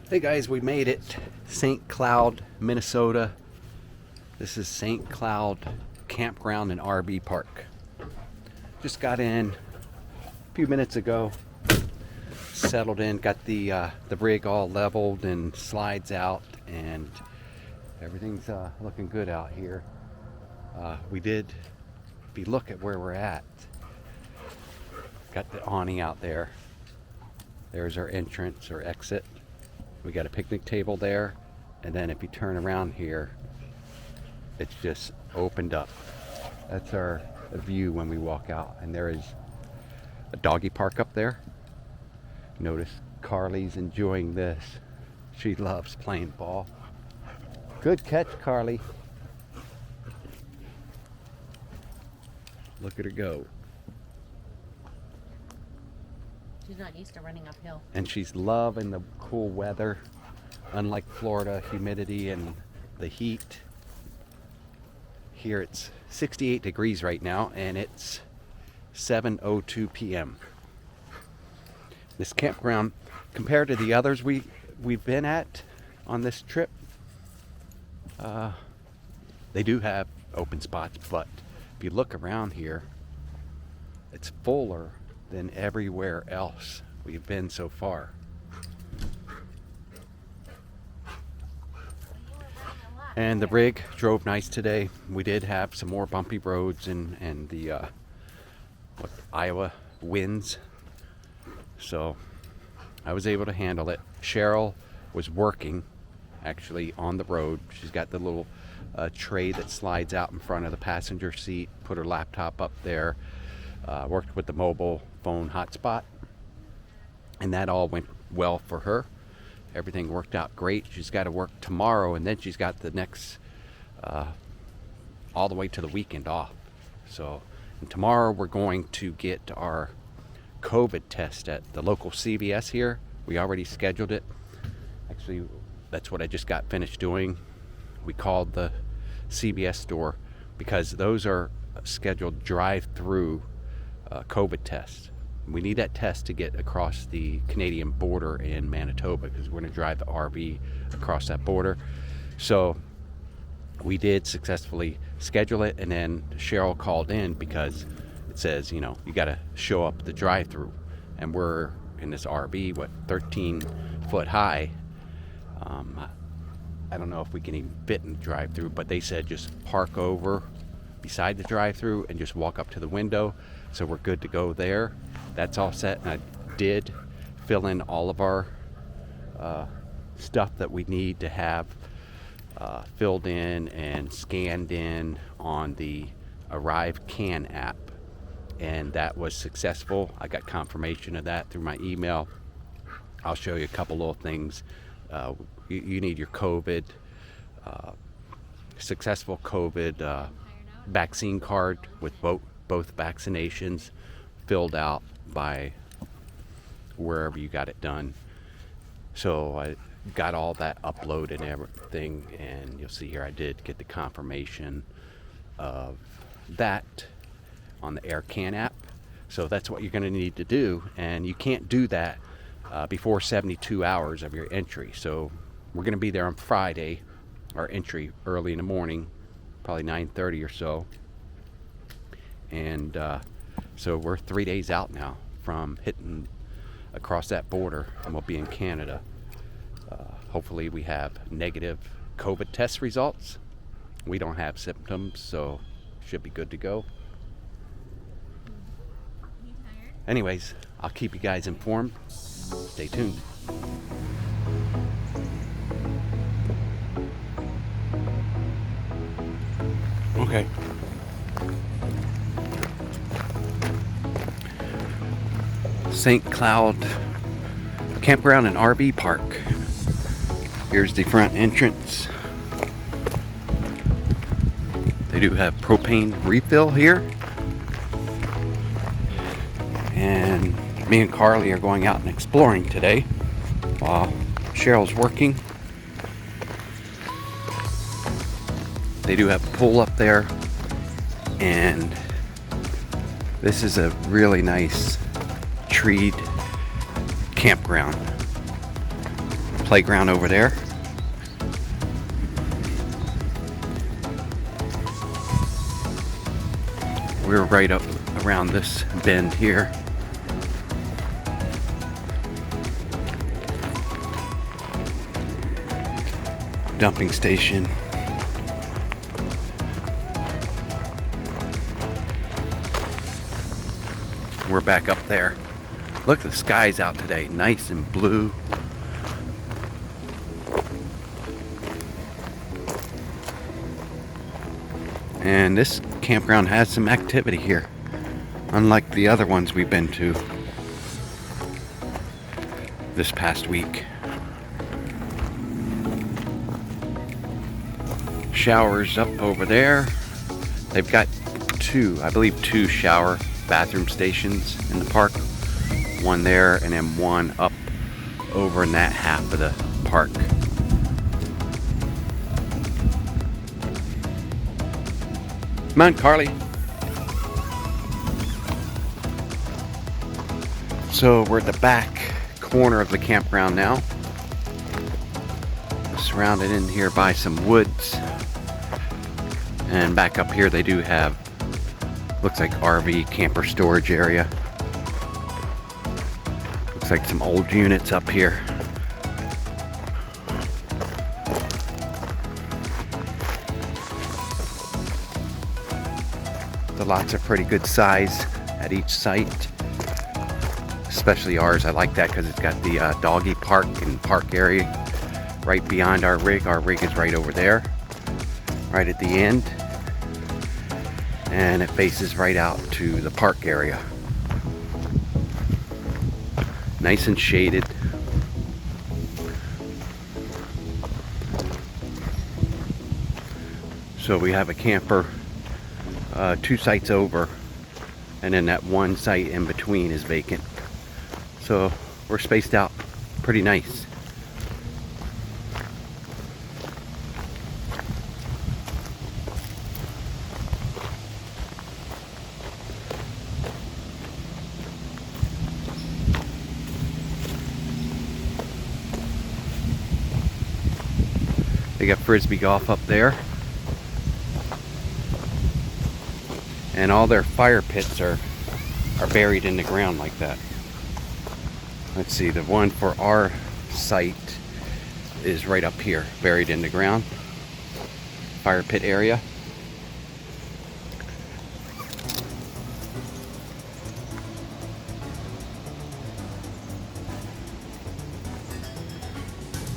Hey guys, we made it. St. Cloud, Minnesota. This is St. Cloud Campground and RV Park. Just got in a few minutes ago. Settled in, got the rig all leveled and slides out, and everything's looking good out here. If you look at where we're at, got the awning out there. There's our entrance or exit. We got a picnic table there, and then if you turn around here, it's just opened up. That's our view when we walk out, and there is a doggy park up there. Notice Carly's enjoying this. She loves playing ball. Good catch, Carly. Look at her go. She's not used to running uphill. And she's loving the cool weather. Unlike Florida, humidity and the heat. Here it's 68 degrees right now, and it's 7:02 p.m. This campground, compared to the others we've been at on this trip, they do have open spots, but if you look around here, it's fuller than everywhere else we've been so far. And the rig drove nice today. We did have some more bumpy roads and the Iowa winds, so I was able to handle it. Cheryl was working actually on the road. She's got the little tray that slides out in front of the passenger seat, put her laptop up there, worked with the mobile phone hotspot, and that all went well for her. Everything worked out great. She's got to work tomorrow, and then she's got the next all the way to the weekend off. So and tomorrow we're going to get our COVID test at the local CVS here. We already scheduled it. Actually, that's what I just got finished doing. We called the CVS store because those are scheduled drive-through COVID tests. We need that test to get across the Canadian border in Manitoba, because we're going to drive the RV across that border. So we did successfully schedule it, and then Cheryl called in because it says, you got to show up at the drive-through, and we're in this RV, 13 foot high. I don't know if we can even fit in the drive-through, but they said just park over beside the drive-through and just walk up to the window. So we're good to go there. That's all set, and I did fill in all of our stuff that we need to have filled in and scanned in on the Arrive Can app, and that was successful. I got confirmation of that through my email. I'll show you a couple little things. You need your COVID, successful COVID vaccine card with both vaccinations filled out by wherever you got it done. So I got all that uploaded and everything, and you'll see here I did get the confirmation of that on the AirCan app. So that's what you're going to need to do, and you can't do that before 72 hours of your entry. So we're going to be there on Friday, our entry early in the morning, probably 9:30 or so, and so we're 3 days out now from hitting across that border, and we'll be in Canada. Hopefully we have negative COVID test results. We don't have symptoms, so should be good to go. Anyways, I'll keep you guys informed. Stay tuned. Okay. St. Cloud Campground and RV Park. Here's the front entrance. They do have propane refill here. And me and Carly are going out and exploring today while Cheryl's working. They do have a pool up there, and this is a really nice treed campground. playground over there. We're right up around this bend here. Dumping station. We're back up there. Look, the sky's out today, nice and blue. And this campground has some activity here, unlike the other ones we've been to this past week. Showers up over there. They've got I believe two shower bathroom stations in the park. One there and then one up over in that half of the park. Come on, Carly. So we're at the back corner of the campground now. Surrounded in here by some woods. And back up here they do have, looks like RV camper storage area. Looks like some old units up here. The lots are pretty good size at each site. Especially ours. I like that because it's got the doggy park and park area right beyond our rig. Our rig is right over there, right at the end. And it faces right out to the park area. Nice and shaded. So we have a camper 2 sites over, and then that one site in between is vacant. So we're spaced out pretty nice. They got frisbee golf up there. And all their fire pits are buried in the ground like that. Let's see, the one for our site is right up here, buried in the ground. Fire pit area.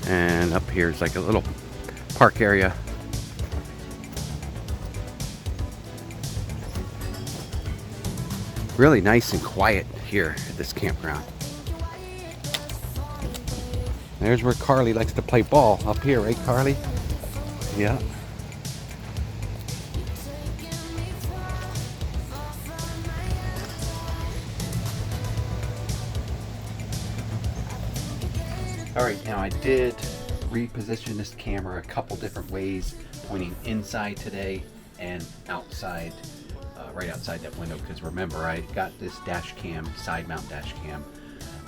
And up here is like a little park area. Really nice and quiet here at this campground. There's where Carly likes to play ball, up here, right, Carly? Yeah. Alright, now I did reposition this camera a couple different ways, pointing inside today and outside, right outside that window, because remember I got this dash cam, side mount dash cam,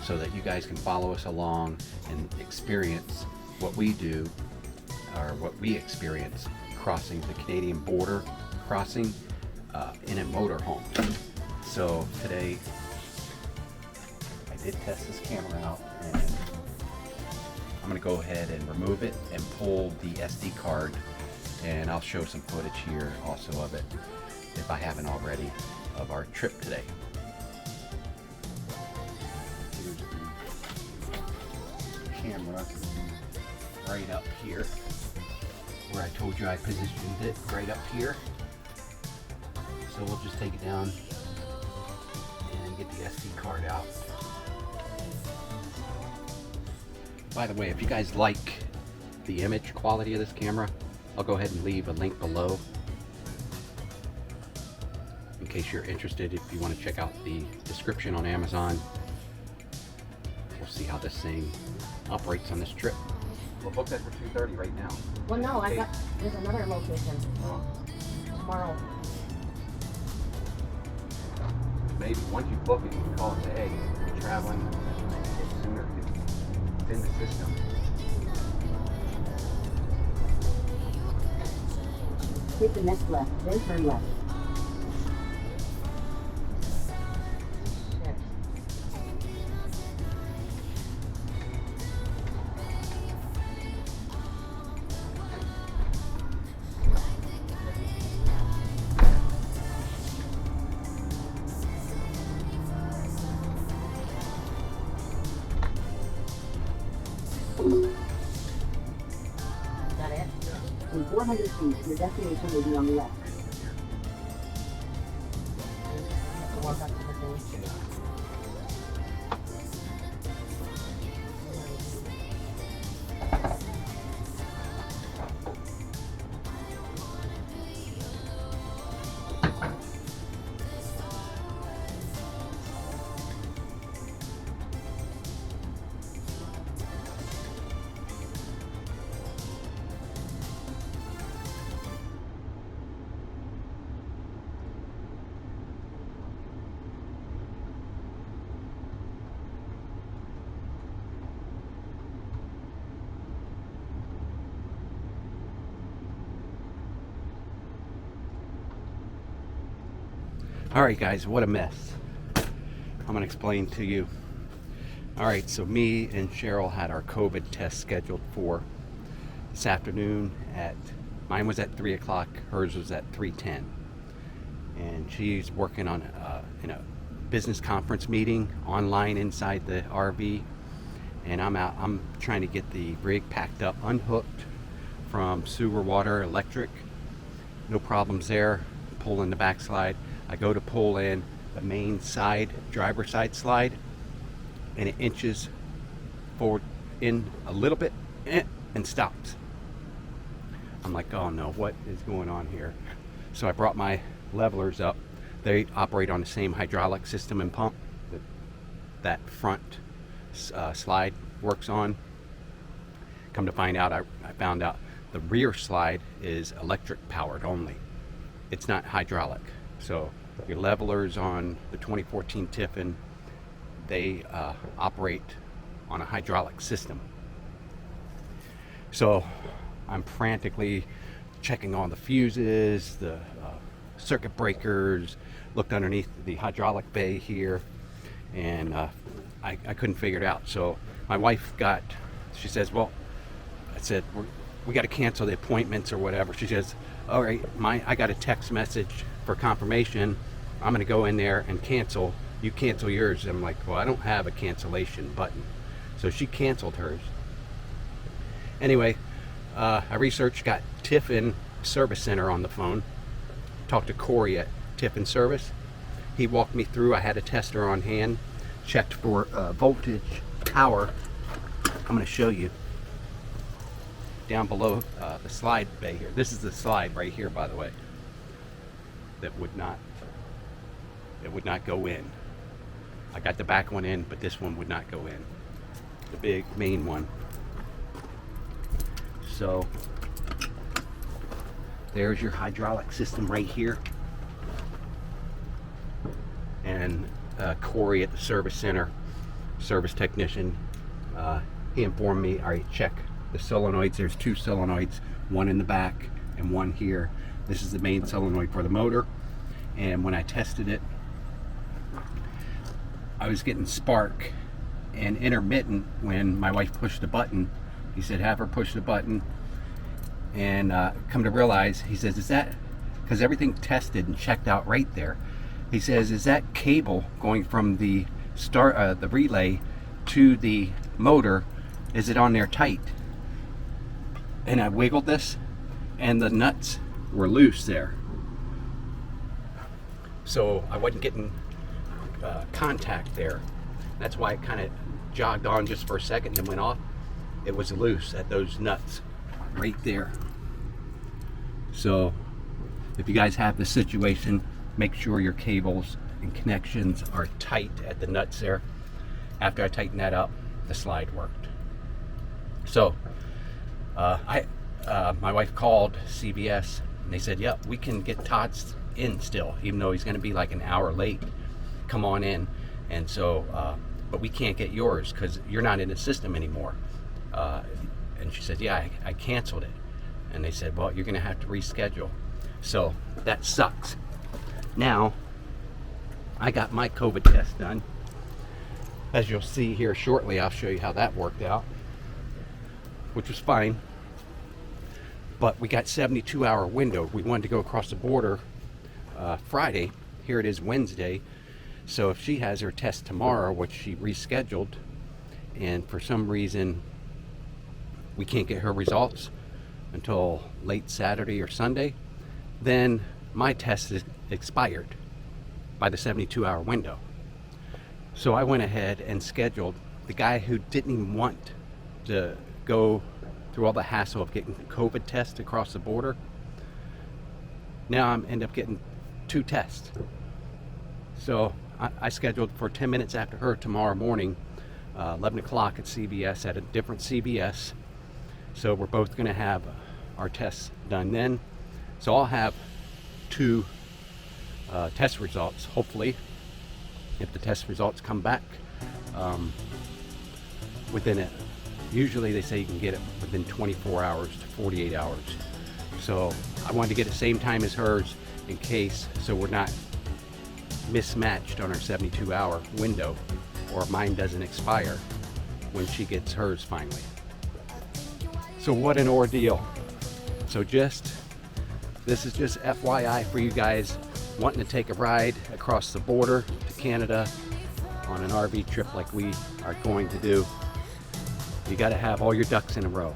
so that you guys can follow us along and experience what we do, or what we experience crossing the Canadian border, crossing in a motorhome. So today I did test this camera out, and I'm going to go ahead and remove it and pull the SD card, and I'll show some footage here also of it, if I haven't already, of our trip today. Here's the camera right up here, where I told you I positioned it right up here. So we'll just take it down and get the SD card out. By the way, if you guys like the image quality of this camera, I'll go ahead and leave a link below in case you're interested. If you want to check out the description on Amazon, we'll see how this thing operates on this trip. We'll book that for 2:30 right now. Well, no, there's another location tomorrow. Maybe once you book it, you can call and say, hey, you're traveling sooner. It's in the system. Take the next left, then turn left. Yes. Is that it? In 400 feet, your destination will be on the left. Walk up to the thing. All right, guys, what a mess. I'm gonna explain to you. All right, so me and Cheryl had our COVID test scheduled for this afternoon mine was at 3 o'clock, hers was at 3:10. And she's working on in a business conference meeting online inside the RV. And I'm trying to get the rig packed up, unhooked from sewer, water, electric. No problems there. Pull in the backslide. I go to pull in the main side, driver side slide, and it inches forward in a little bit and stops. I'm like, oh no, what is going on here? So I brought my levelers up. They operate on the same hydraulic system and pump that front slide works on. Come to find out, I found out the rear slide is electric powered only. It's not hydraulic. So your levelers on the 2014 Tiffin, they operate on a hydraulic system. So I'm frantically checking all the fuses, the circuit breakers, looked underneath the hydraulic bay here, and I couldn't figure it out. So my wife she says, well, I said, we got to cancel the appointments or whatever. She says, all right, I got a text message for confirmation. I'm going to go in there and cancel. You cancel yours. I'm like, well, I don't have a cancellation button. So she canceled hers. Anyway, I researched, got Tiffin Service Center on the phone. Talked to Corey at Tiffin Service. He walked me through. I had a tester on hand. Checked for voltage, power. I'm going to show you down below the slide bay here. This is the slide right here, by the way, that would not go in. I got the back one in, but this one would not go in. The big main one. So there's your hydraulic system right here. And Corey at the service center, service technician, he informed me, all right, check the solenoids. There's two solenoids, one in the back and one here. This is the main solenoid for the motor. And when I tested it, I was getting spark and intermittent when my wife pushed the button. He said, have her push the button. And come to realize, he says, is that, because everything tested and checked out right there. He says, is that cable going from the the relay to the motor, is it on there tight? And I wiggled this and the nuts were loose there. So I wasn't getting contact there. That's why it kind of jogged on just for a second and went off. It was loose at those nuts right there. So if you guys have this situation, make sure your cables and connections are tight at the nuts there. After I tightened that up, the slide worked. So my wife called CVS and they said, yep, we can get Todd's in still, even though he's going to be like an hour late. Come on in. And so but we can't get yours because you're not in the system anymore. And she said, yeah, I canceled it. And they said, well, you're going to have to reschedule. So that sucks. Now, I got my COVID test done. As you'll see here shortly, I'll show you how that worked out, which was fine. But we got 72-hour window. We wanted to go across the border Friday. Here it is Wednesday. So if she has her test tomorrow, which she rescheduled, and for some reason we can't get her results until late Saturday or Sunday, then my test is expired by the 72-hour window. So I went ahead and scheduled the guy who didn't even want to go through all the hassle of getting the COVID test across the border. Now I'm end up getting 2 tests. So I scheduled for 10 minutes after her tomorrow morning, 11 o'clock at CVS, at a different CVS. So we're both going to have our tests done then. So I'll have 2 test results, hopefully, if the test results come back within it. Usually they say you can get it within 24 hours to 48 hours. So I wanted to get the same time as hers in case, so we're not mismatched on our 72-hour window, or mine doesn't expire when she gets hers finally. So what an ordeal. So this is just FYI for you guys wanting to take a ride across the border to Canada on an RV trip like we are going to do. You got to have all your ducks in a row.